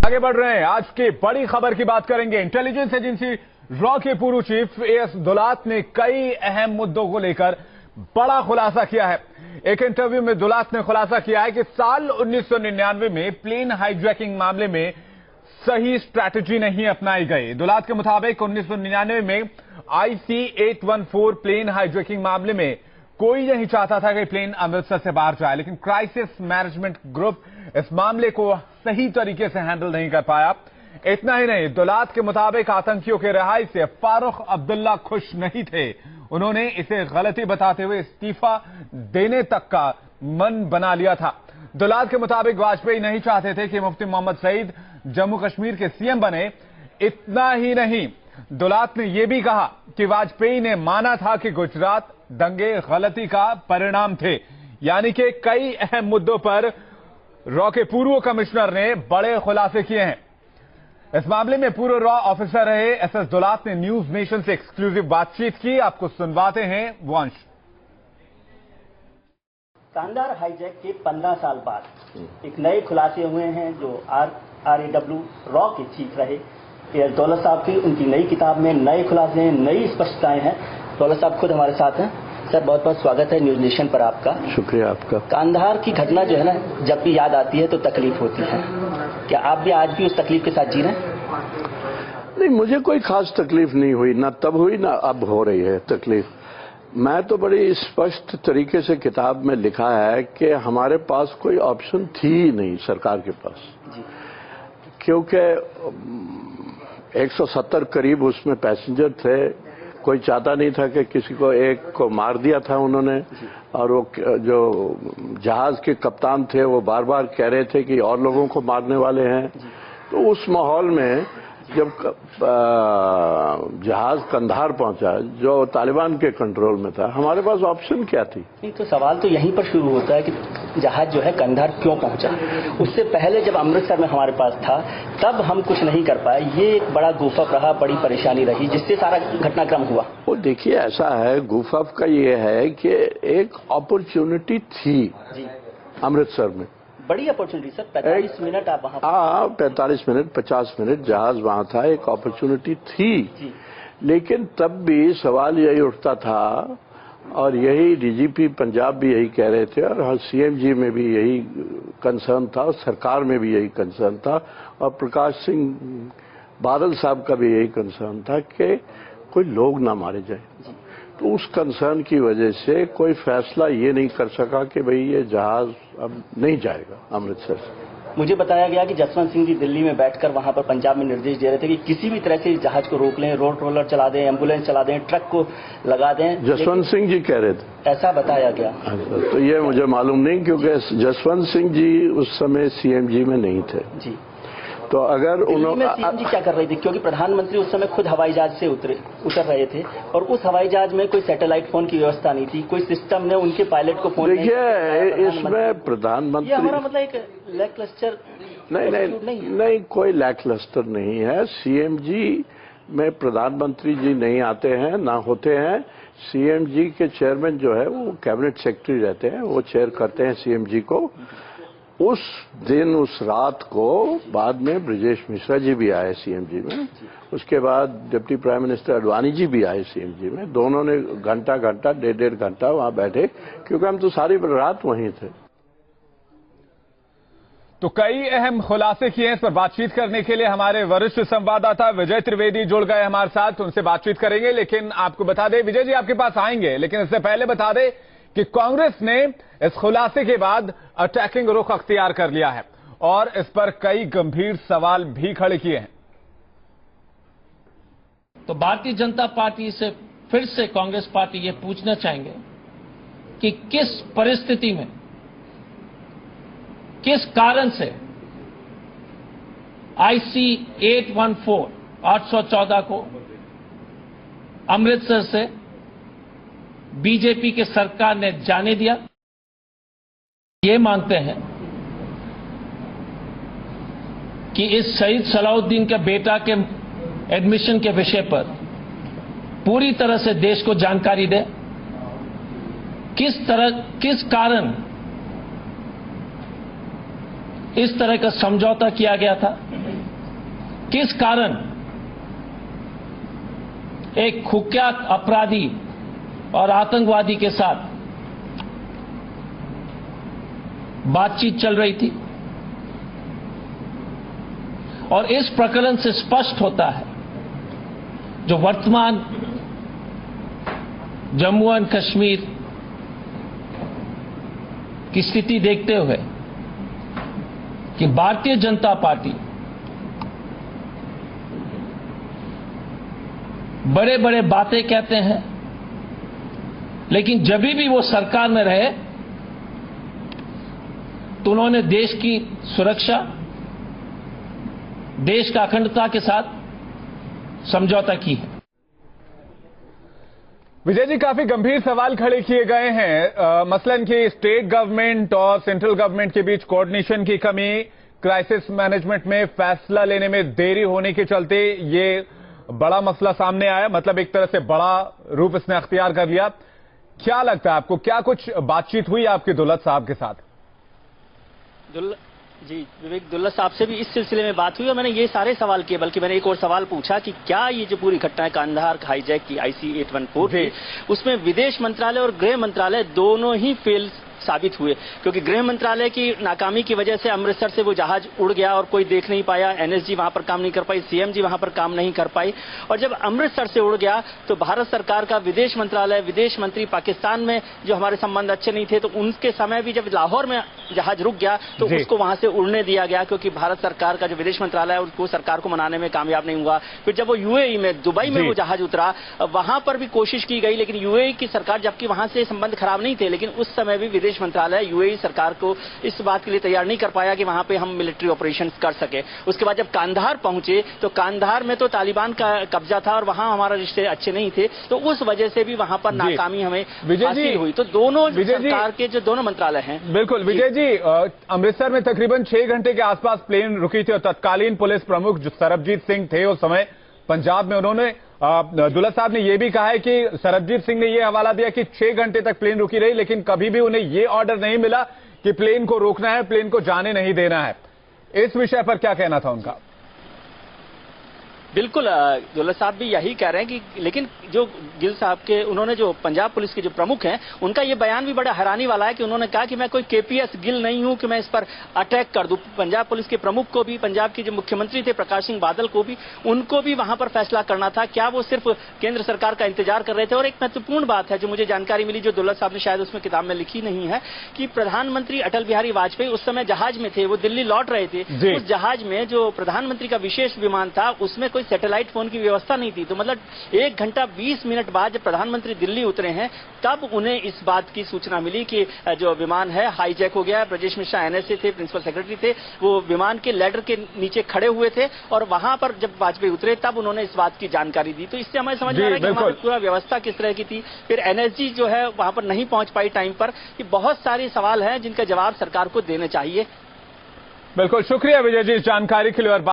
आगे बढ़ रहे हैं, आज की बड़ी खबर की बात करेंगे। इंटेलिजेंस एजेंसी रॉ के पूर्व चीफ एएस दुलात ने कई अहम मुद्दों को लेकर बड़ा खुलासा किया है। एक इंटरव्यू में दुलात ने खुलासा किया है कि साल 1999 में प्लेन हाईजैकिंग मामले में सही स्ट्रैटेजी नहीं अपनाई गई। दुलात के मुताबिक 1999 में IC-814 प्लेन हाईजैकिंग मामले में कोई नहीं चाहता था कि प्लेन अमृतसर से बाहर जाए, लेकिन क्राइसिस मैनेजमेंट ग्रुप इस मामले को सही तरीके से हैंडल नहीं कर पाया। इतना ही नहीं, दुलात के मुताबिक आतंकियों के रिहाई से फारूक अब्दुल्ला खुश नहीं थे। उन्होंने इसे गलती बताते हुए इस्तीफा देने तक का मन बना लिया था। दुलात के मुताबिक वाजपेयी नहीं चाहते थे कि मुफ्ती मोहम्मद सईद जम्मू कश्मीर के सीएम बने। इतना ही नहीं, दुलात ने यह भी कहा कि वाजपेयी ने माना था कि गुजरात दंगे गलती का परिणाम थे। यानी कि कई अहम मुद्दों पर रॉ के पूर्व कमिश्नर ने बड़े खुलासे किए हैं। इस मामले में पूर्व रॉ ऑफिसर रहे एसएस दुलात ने न्यूज नेशन से एक्सक्लूसिव बातचीत की। आपको सुनवाते हैं वो अंश। कांधार हाईजैक के 15 साल बाद एक नए खुलासे हुए हैं जो RAW रॉ के चीफ रहे एएस दौलत साहब की। उनकी नई किताब में नए खुलासे हैं, नई स्पष्टताएं हैं। दौलत साहब खुद हमारे साथ हैं। सर, बहुत बहुत स्वागत है न्यूज नेशन पर आपका। शुक्रिया आपका। कांधार की घटना जो है ना, जब भी याद आती है तो तकलीफ होती है। क्या आप भी आज भी उस तकलीफ के साथ जी रहे हैं? नहीं, मुझे कोई खास तकलीफ नहीं हुई, ना तब हुई ना अब हो रही है तकलीफ। मैं तो बड़ी स्पष्ट तरीके से किताब में लिखा है कि हमारे पास कोई ऑप्शन थी ही नहीं सरकार के पास, क्योंकि 170 करीब उसमें पैसेंजर थे। कोई चाहता नहीं था कि किसी को एक को मार दिया था उन्होंने, और वो जो जहाज के कप्तान थे वो बार बार कह रहे थे कि और लोगों को मारने वाले हैं। तो उस माहौल में जब जहाज कंधार पहुंचा जो तालिबान के कंट्रोल में था, हमारे पास ऑप्शन क्या थी? नहीं, तो सवाल तो यहीं पर शुरू होता है कि जहाज जो है कंधार क्यों पहुंचा। उससे पहले जब अमृतसर में हमारे पास था तब हम कुछ नहीं कर पाए। ये एक बड़ा गूफअप रहा, बड़ी परेशानी रही, जिससे सारा घटनाक्रम हुआ। वो देखिए, ऐसा है, गूफअप का ये है कि एक अपॉर्चुनिटी थी अमृतसर में, बड़ी अपॉर्चुनिटी सर। 45 मिनट आप वहां, 45 मिनट 50 मिनट जहाज वहां था, एक अपॉर्चुनिटी थी। लेकिन तब भी सवाल यही उठता था, और यही डीजीपी पंजाब भी यही कह रहे थे, और CMG में भी यही कंसर्न था, और सरकार में भी यही कंसर्न था, और प्रकाश सिंह बादल साहब का भी यही कंसर्न था कि कोई लोग ना मारे जाए। तो उस कंसर्न की वजह से कोई फैसला ये नहीं कर सका कि भाई ये जहाज अब नहीं जाएगा अमृतसर से। मुझे बताया गया कि जसवंत सिंह जी दिल्ली में बैठकर वहां पर पंजाब में निर्देश दे रहे थे कि किसी भी तरह से जहाज को रोक लें, रोड रोलर चला दें, एम्बुलेंस चला दें, ट्रक को लगा दें। जसवंत सिंह जी कह रहे थे, ऐसा बताया गया। तो ये मुझे मालूम नहीं, क्योंकि जसवंत सिंह जी उस समय CMG में नहीं थे जी। तो अगर उन्होंने CM जी क्या कर रही थी, क्योंकि प्रधानमंत्री उस समय खुद हवाई जहाज से उतर रहे थे, और उस हवाई जहाज में कोई सैटेलाइट फोन की व्यवस्था नहीं थी, कोई सिस्टम ने उनके पायलट को फोन नहीं किया। देखिए, इसमें प्रधानमंत्री, ये हमारा मतलब एक लैकलस्टर नहीं, कोई लैकलस्टर नहीं है। CMG में प्रधानमंत्री जी नहीं आते हैं, ना होते हैं। CMG के चेयरमैन जो है वो कैबिनेट सेक्रेटरी रहते हैं, वो चेयर करते हैं CMG को। उस दिन, उस रात को बाद में ब्रजेश मिश्रा जी भी आए CMG में, उसके बाद deputy prime minister Advani ji भी आए CMG में। दोनों ने घंटा 1.5 घंटा वहां बैठे, क्योंकि हम तो सारी रात वहीं थे। तो कई अहम खुलासे किए हैं। इस पर बातचीत करने के लिए हमारे वरिष्ठ संवाददाता विजय त्रिवेदी जुड़ गए हमारे साथ, उनसे बातचीत करेंगे। लेकिन आपको बता दें, विजय जी आपके पास आएंगे, लेकिन इससे पहले बता दें कि कांग्रेस ने इस खुलासे के बाद अटैकिंग रुख अख्तियार कर लिया है, और इस पर कई गंभीर सवाल भी खड़े किए हैं। तो भारतीय जनता पार्टी से फिर से कांग्रेस पार्टी ये पूछना चाहेंगे कि किस परिस्थिति में, किस कारण से IC-814 814 को अमृतसर से बीजेपी के सरकार ने जाने दिया। ये मानते हैं कि इस शहीद सलाउद्दीन के बेटा के एडमिशन के विषय पर पूरी तरह से देश को जानकारी दें। किस कारण इस तरह का समझौता किया गया था, किस कारण एक कुख्यात अपराधी और आतंकवादी के साथ बातचीत चल रही थी। और इस प्रकरण से स्पष्ट होता है जो वर्तमान जम्मू एंड कश्मीर की स्थिति देखते हुए कि भारतीय जनता पार्टी बड़े बड़े बातें कहते हैं, लेकिन जब भी वो सरकार में रहे तो उन्होंने देश की सुरक्षा, देश का अखंडता के साथ समझौता की है। विजय जी, काफी गंभीर सवाल खड़े किए गए हैं, मसलन कि स्टेट गवर्नमेंट और सेंट्रल गवर्नमेंट के बीच कोऑर्डिनेशन की कमी, क्राइसिस मैनेजमेंट में फैसला लेने में देरी होने के चलते ये बड़ा मसला सामने आया, मतलब एक तरह से बड़ा रूप इसने अख्तियार कर लिया। क्या लगता है आपको, क्या कुछ बातचीत हुई आपकी दुल्लत साहब के साथ? जी, विवेक दुल्ला साहब से भी इस सिलसिले में बात हुई और मैंने ये सारे सवाल किए, बल्कि मैंने एक और सवाल पूछा कि क्या ये जो पूरी घटना है कांधार हाईजैक की IC-814 की, उसमें विदेश मंत्रालय और गृह मंत्रालय दोनों ही फेल साबित हुए, क्योंकि गृह मंत्रालय की नाकामी की वजह से अमृतसर से वो जहाज उड़ गया और कोई देख नहीं पाया, NSG वहां पर काम नहीं कर पाई, CMG वहां पर काम नहीं कर पाई। और जब अमृतसर से उड़ गया तो भारत सरकार का विदेश मंत्रालय, विदेश मंत्री पाकिस्तान में जो हमारे संबंध अच्छे नहीं थे, तो उनके समय भी जब लाहौर में जहाज रुक गया तो उसको वहां से उड़ने दिया गया, क्योंकि भारत सरकार का जो विदेश मंत्रालय है उसको सरकार को मनाने में कामयाब नहीं हुआ। फिर जब वो UAE में, दुबई में वो जहाज उतरा, वहां पर भी कोशिश की गई, लेकिन UAE की सरकार, जबकि वहां से संबंध खराब नहीं थे, लेकिन उस समय भी विदेश मंत्रालय UAE सरकार को इस बात के लिए तैयार नहीं कर पाया कि वहां पे हम मिलिट्री ऑपरेशंस कर सके। उसके बाद जब कांधार पहुंचे तो कांधार में तो तालिबान का कब्जा था और वहां हमारा रिश्ते अच्छे नहीं थे, तो उस वजह से भी वहां पर नाकामी हमें हासिल हुई। तो दोनों सरकार के जो दोनों मंत्रालय हैं। बिल्कुल विजय जी, अमृतसर में तकरीबन 6 घंटे के आसपास प्लेन रुकी थी और तत्कालीन पुलिस प्रमुख जो सरबजीत सिंह थे उस समय पंजाब में, उन्होंने दुल्ला साहब ने यह भी कहा है कि सरबजीत सिंह ने यह हवाला दिया कि 6 घंटे तक प्लेन रुकी रही, लेकिन कभी भी उन्हें यह ऑर्डर नहीं मिला कि प्लेन को रोकना है, प्लेन को जाने नहीं देना है। इस विषय पर क्या कहना था उनका? बिल्कुल, दुल्ला साहब भी यही कह रहे हैं कि, लेकिन जो गिल साहब के, उन्होंने जो पंजाब पुलिस के जो प्रमुख हैं, उनका ये बयान भी बड़ा हैरानी वाला है कि उन्होंने कहा कि मैं कोई KPS गिल नहीं हूं कि मैं इस पर अटैक कर दूं। पंजाब पुलिस के प्रमुख को भी, पंजाब के जो मुख्यमंत्री थे प्रकाश सिंह बादल को भी, उनको भी वहां पर फैसला करना था। क्या वो सिर्फ केंद्र सरकार का इंतजार कर रहे थे? और एक महत्वपूर्ण बात है जो मुझे जानकारी मिली, जो दुल्ला साहब ने शायद उसमें किताब में लिखी नहीं है, कि प्रधानमंत्री अटल बिहारी वाजपेयी उस समय जहाज में थे, वो दिल्ली लौट रहे थे। उस जहाज में जो प्रधानमंत्री का विशेष विमान था उसमें कोई सैटेलाइट फोन की व्यवस्था नहीं थी। तो मतलब 1 घंटा 20 मिनट बाद जब प्रधानमंत्री दिल्ली उतरे हैं तब उन्हें इस बात की सूचना मिली कि जो विमान है हाईजैक हो गया है। ब्रजेश मिश्रा NSA थे, प्रिंसिपल सेक्रेटरी थे, वो विमान के लैडर के नीचे खड़े हुए थे और वहां पर जब वाजपेयी उतरे तब उन्होंने इस बात की जानकारी दी। तो इससे हमें समझ में आ रहा है कि हमारी पूरा व्यवस्था किस तरह की थी। फिर NSG जो है वहां पर नहीं पहुंच पाई टाइम पर। ये बहुत सारे सवाल हैं जिनका जवाब सरकार को देने चाहिए। बिल्कुल, शुक्रिया विजय जी इस जानकारी के लिए। और